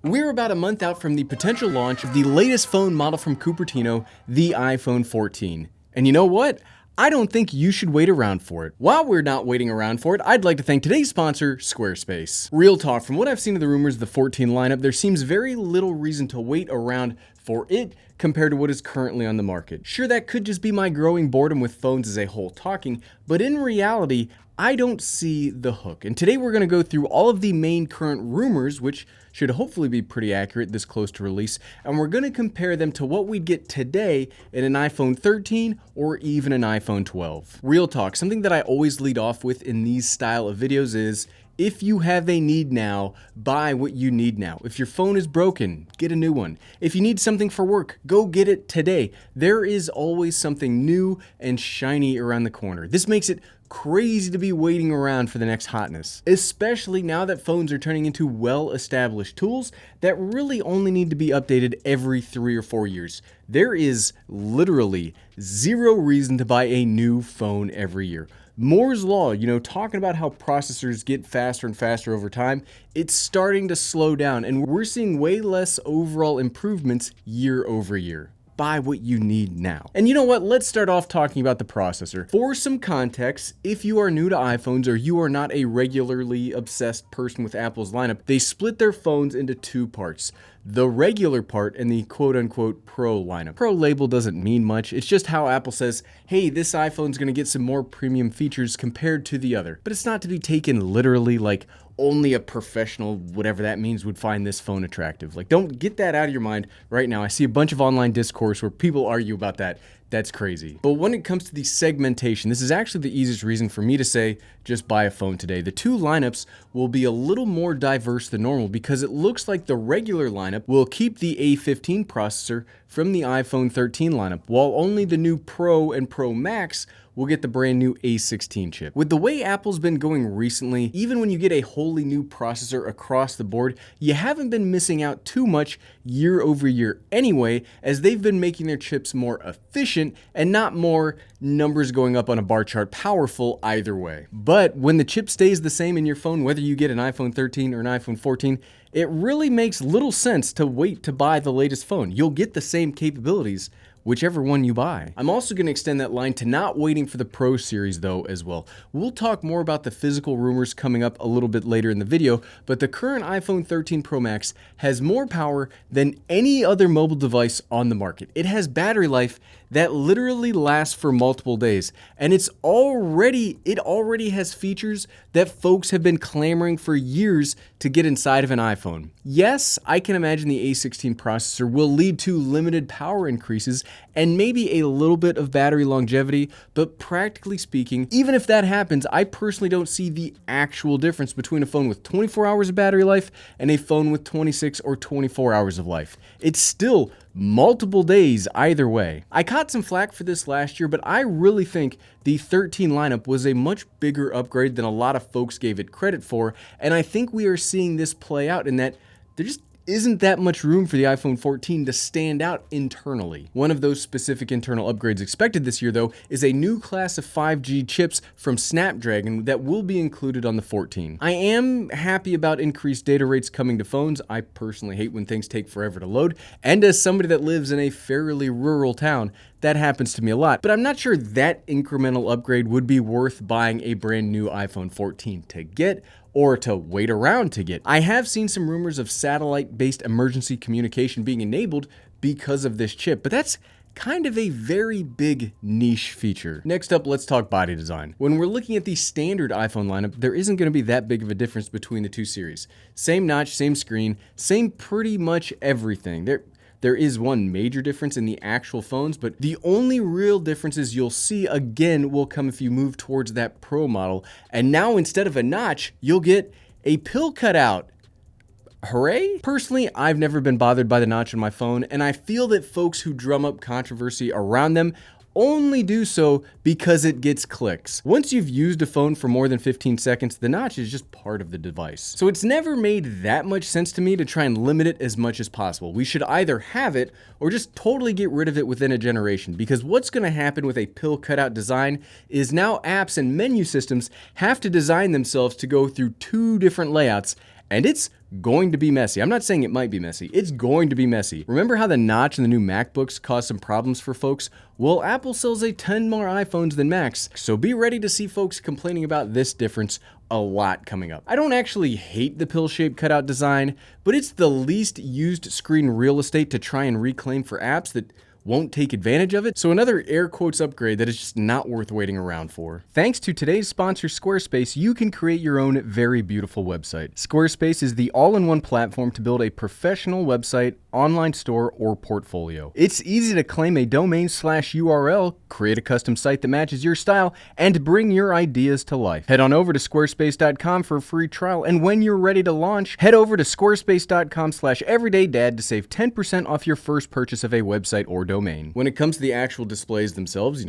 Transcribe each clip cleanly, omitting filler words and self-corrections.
We're about a month out from the potential launch of the latest phone model from Cupertino, the iPhone 14. And you know what? I don't think you should wait around for it. While we're not waiting around for it, I'd like to thank today's sponsor, Squarespace. Real talk, from what I've seen of the rumors of the 14 lineup, there seems very little reason to wait around for it compared to what is currently on the market. Sure, that could just be my growing boredom with phones as a whole talking, but in reality, I don't see the hook. And today we're going to go through all of the main current rumors, which should hopefully be pretty accurate this close to release, and we're going to compare them to what we'd get today in an iPhone 13 or even an iPhone 12. Real talk, something that I always lead off with in these style of videos is, if you have a need now, buy what you need now. If your phone is broken, get a new one. If you need something for work, go get it today. There is always something new and shiny around the corner. This makes it crazy to be waiting around for the next hotness, especially now that phones are turning into well-established tools that really only need to be updated every 3 or 4 years. There is literally zero reason to buy a new phone every year. Moore's Law, talking about how processors get faster and faster over time, it's starting to slow down, and we're seeing way less overall improvements year over year. Buy what you need now. And you know what? Let's start off talking about the processor. For some context, if you are new to iPhones or you are not a regularly obsessed person with Apple's lineup, they split their phones into two parts. The regular part and the quote-unquote Pro lineup. Pro label doesn't mean much. It's just how Apple says, hey, this iPhone's gonna get some more premium features compared to the other. But it's not to be taken literally, like only a professional, whatever that means, would find this phone attractive. Like, don't get that out of your mind right now. I see a bunch of online discourse where people argue about that. That's crazy. But when it comes to the segmentation, this is actually the easiest reason for me to say just buy a phone today. The two lineups will be a little more diverse than normal because it looks like the regular lineup will keep the A15 processor from the iPhone 13 lineup, while only the new Pro and Pro Max will get the brand new A16 chip. With the way Apple's been going recently, even when you get a wholly new processor across the board, you haven't been missing out too much year over year anyway, as they've been making their chips more efficient and not more numbers going up on a bar chart powerful either way. But when the chip stays the same in your phone, whether you get an iPhone 13 or an iPhone 14, it really makes little sense to wait to buy the latest phone. You'll get the same capabilities whichever one you buy. I'm also going to extend that line to not waiting for the Pro series though as well. We'll talk more about the physical rumors coming up a little bit later in the video, but the current iPhone 13 Pro Max has more power than any other mobile device on the market. It has battery life that literally lasts for multiple days, and it already has features that folks have been clamoring for years to get inside of an iPhone. Yes, I can imagine the A16 processor will lead to limited power increases and maybe a little bit of battery longevity, but practically speaking, even if that happens, I personally don't see the actual difference between a phone with 24 hours of battery life and a phone with 26 or 24 hours of life. It's still multiple days either way. I caught some flack for this last year, but I really think the 13 lineup was a much bigger upgrade than a lot of folks gave it credit for, and I think we are seeing this play out in that there just isn't that much room for the iPhone 14 to stand out internally. One of those specific internal upgrades expected this year, though, is a new class of 5G chips from Snapdragon that will be included on the 14. I am happy about increased data rates coming to phones. I personally hate when things take forever to load, and as somebody that lives in a fairly rural town, that happens to me a lot, but I'm not sure that incremental upgrade would be worth buying a brand new iPhone 14 to get or to wait around to get. I have seen some rumors of satellite-based emergency communication being enabled because of this chip, but that's kind of a very big niche feature. Next up, let's talk body design. When we're looking at the standard iPhone lineup, there isn't going to be that big of a difference between the two series. Same notch, same screen, same pretty much everything. There is one major difference in the actual phones, but the only real differences you'll see again will come if you move towards that Pro model. And now instead of a notch, you'll get a pill cutout. Hooray? Personally, I've never been bothered by the notch on my phone, and I feel that folks who drum up controversy around them only do so because it gets clicks. Once you've used a phone for more than 15 seconds, the notch is just part of the device. So it's never made that much sense to me to try and limit it as much as possible. We should either have it or just totally get rid of it within a generation, because what's gonna happen with a pill cutout design is now apps and menu systems have to design themselves to go through two different layouts, and it's going to be messy. I'm not saying it might be messy. It's going to be messy. Remember how the notch in the new MacBooks caused some problems for folks? Well, Apple sells a ton more iPhones than Macs, so be ready to see folks complaining about this difference a lot coming up. I don't actually hate the pill-shaped cutout design, but it's the least used screen real estate to try and reclaim for apps that won't take advantage of it, so another air quotes upgrade that is just not worth waiting around for. Thanks to today's sponsor, Squarespace, you can create your own very beautiful website. Squarespace is the all-in-one platform to build a professional website, online store, or portfolio. It's easy to claim a domain/URL, create a custom site that matches your style, and bring your ideas to life. Head on over to squarespace.com for a free trial, and when you're ready to launch, head over to squarespace.com/everydaydad to save 10% off your first purchase of a website or domain. When it comes to the actual displays themselves,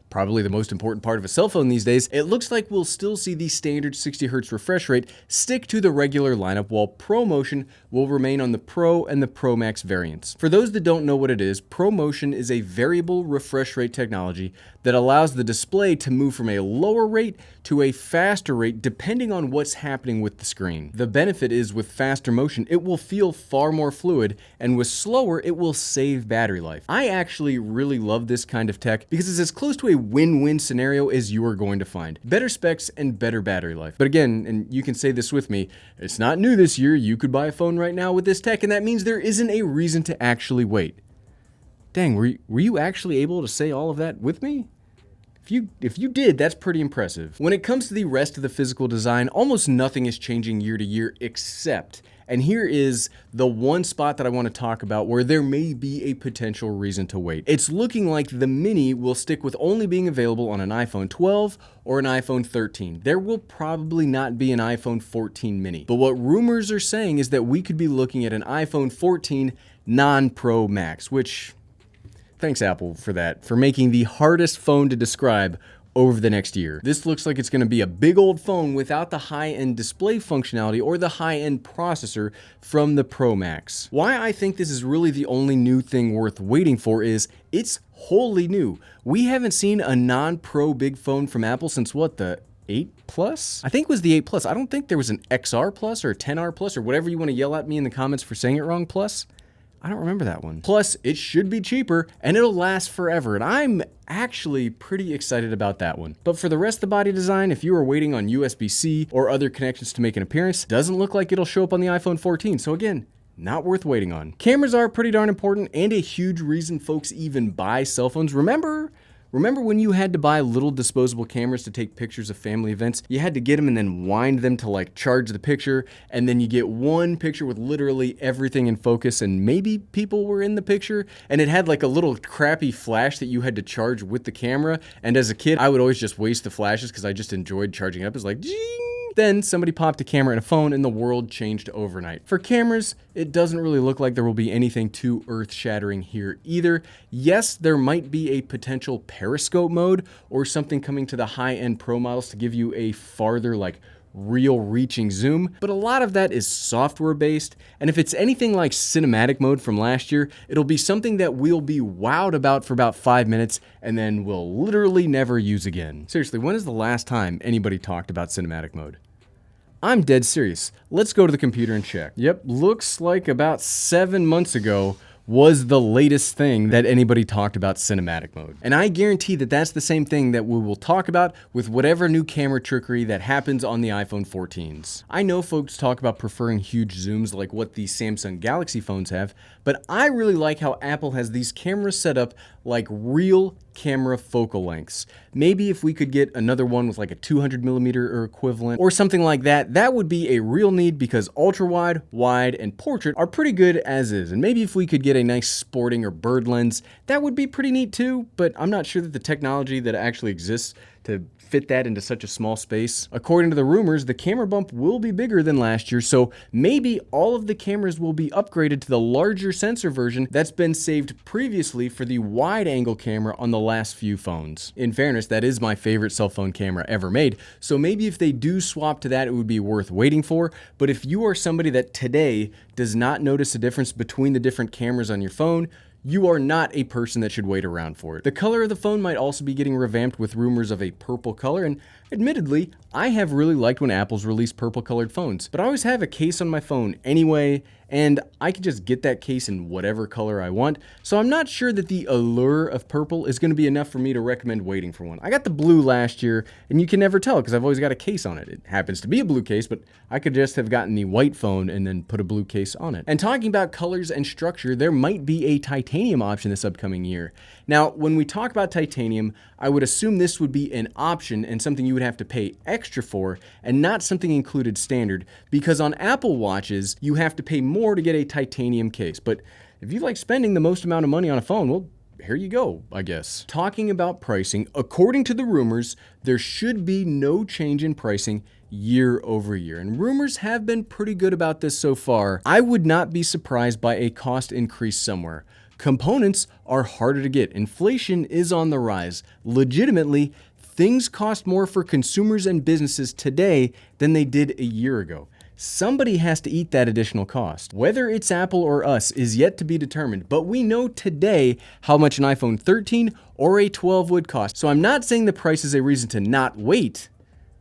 probably the most important part of a cell phone these days, it looks like we'll still see the standard 60 Hz refresh rate stick to the regular lineup, while ProMotion will remain on the Pro and the Pro Max variants. For those that don't know what it is, ProMotion is a variable refresh rate technology that allows the display to move from a lower rate to a faster rate depending on what's happening with the screen. The benefit is with faster motion, it will feel far more fluid, and with slower, it will save battery life. I actually really love this kind of tech because it's as close to a win-win scenario as you are going to find. Better specs and better battery life. But again, and you can say this with me, it's not new this year. You could buy a phone right now with this tech, and that means there isn't a reason to actually wait. Dang, were you actually able to say all of that with me? If you did, that's pretty impressive. When it comes to the rest of the physical design, almost nothing is changing year to year except, and here is the one spot that I want to talk about where there may be a potential reason to wait. It's looking like the Mini will stick with only being available on an iPhone 12 or an iPhone 13. There will probably not be an iPhone 14 Mini. But what rumors are saying is that we could be looking at an iPhone 14 non-Pro Max, which, thanks Apple for that, for making the hardest phone to describe over the next year. This looks like it's going to be a big old phone without the high-end display functionality or the high-end processor from the Pro Max. Why I think this is really the only new thing worth waiting for is it's wholly new. We haven't seen a non-Pro big phone from Apple since what, the 8 Plus? I think it was the 8 Plus. I don't think there was an XR Plus or a 10R Plus or whatever you want to yell at me in the comments for saying it wrong Plus. I don't remember that one. Plus, it should be cheaper and it'll last forever, and I'm actually pretty excited about that one. But for the rest of the body design, if you are waiting on USB-C or other connections to make an appearance, doesn't look like it'll show up on the iPhone 14. So again, not worth waiting on. Cameras are pretty darn important and a huge reason folks even buy cell phones. Remember when you had to buy little disposable cameras to take pictures of family events? You had to get them and then wind them to like charge the picture, and then you get one picture with literally everything in focus and maybe people were in the picture, and it had like a little crappy flash that you had to charge with the camera. And as a kid, I would always just waste the flashes because I just enjoyed charging up. It's like, ding! Then somebody popped a camera in a phone and the world changed overnight. For cameras, it doesn't really look like there will be anything too earth-shattering here either. Yes, there might be a potential periscope mode or something coming to the high-end Pro models to give you a farther, like, real reaching zoom, but a lot of that is software based, and if it's anything like cinematic mode from last year, it'll be something that we'll be wowed about for about 5 minutes and then we'll literally never use again. Seriously, when is the last time anybody talked about cinematic mode? I'm dead serious. Let's go to the computer and check. Yep, looks like about 7 months ago was the latest thing that anybody talked about cinematic mode. And I guarantee that that's the same thing that we will talk about with whatever new camera trickery that happens on the iPhone 14s. I know folks talk about preferring huge zooms like what the Samsung Galaxy phones have, but I really like how Apple has these cameras set up like real camera focal lengths. Maybe if we could get another one with like a 200mm or equivalent or something like that, that would be a real need because ultra wide, wide, and portrait are pretty good as is. And maybe if we could get a nice sporting or bird lens, that would be pretty neat too, but I'm not sure that the technology that actually exists to fit that into such a small space. According to the rumors, the camera bump will be bigger than last year, so maybe all of the cameras will be upgraded to the larger sensor version that's been saved previously for the wide angle camera on the last few phones. In fairness, that is my favorite cell phone camera ever made, so maybe if they do swap to that, it would be worth waiting for. But if you are somebody that today does not notice a difference between the different cameras on your phone, you are not a person that should wait around for it. The color of the phone might also be getting revamped with rumors of a purple color, and admittedly, I have really liked when Apple's released purple colored phones, but I always have a case on my phone anyway, and I can just get that case in whatever color I want, so I'm not sure that the allure of purple is going to be enough for me to recommend waiting for one. I got the blue last year, and you can never tell because I've always got a case on it. It happens to be a blue case, but I could just have gotten the white phone and then put a blue case on it. And talking about colors and structure, there might be a titanium option this upcoming year. Now, when we talk about titanium, I would assume this would be an option and something you would have to pay extra for and not something included standard, because on Apple Watches, you have to pay more to get a titanium case. But if you like spending the most amount of money on a phone, well, here you go, I guess. Talking about pricing, according to the rumors, there should be no change in pricing year over year. And rumors have been pretty good about this so far. I would not be surprised by a cost increase somewhere. Components are harder to get. Inflation is on the rise. Legitimately, things cost more for consumers and businesses today than they did a year ago. Somebody has to eat that additional cost. Whether it's Apple or us is yet to be determined, but we know today how much an iPhone 13 or a 12 would cost. So I'm not saying the price is a reason to not wait.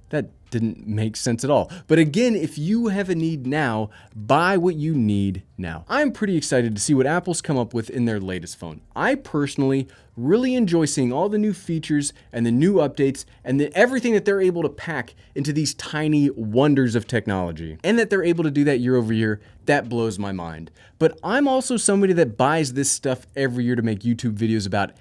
That didn't make sense at all. But again, if you have a need now, buy what you need now. I'm pretty excited to see what Apple's come up with in their latest phone. I personally really enjoy seeing all the new features and the new updates and everything that they're able to pack into these tiny wonders of technology. And that they're able to do that year over year, that blows my mind. But I'm also somebody that buys this stuff every year to make YouTube videos about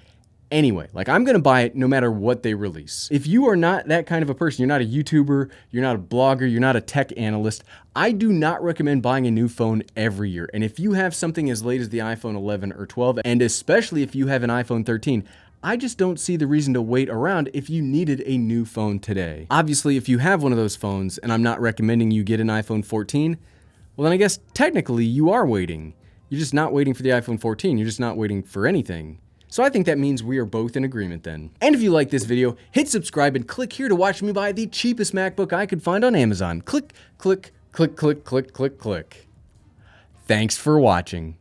anyway. Like, I'm gonna buy it no matter what they release. If you are not that kind of a person, you're not a YouTuber, you're not a blogger, you're not a tech analyst, I do not recommend buying a new phone every year. And if you have something as late as the iPhone 11 or 12, and especially if you have an iPhone 13, I just don't see the reason to wait around if you needed a new phone today. Obviously, if you have one of those phones, and I'm not recommending you get an iPhone 14, well then I guess technically you are waiting. You're just not waiting for the iPhone 14, you're just not waiting for anything. So I think that means we are both in agreement then. And if you like this video, hit subscribe and click here to watch me buy the cheapest MacBook I could find on Amazon. Click, click, click, click, click, click, click. Thanks for watching.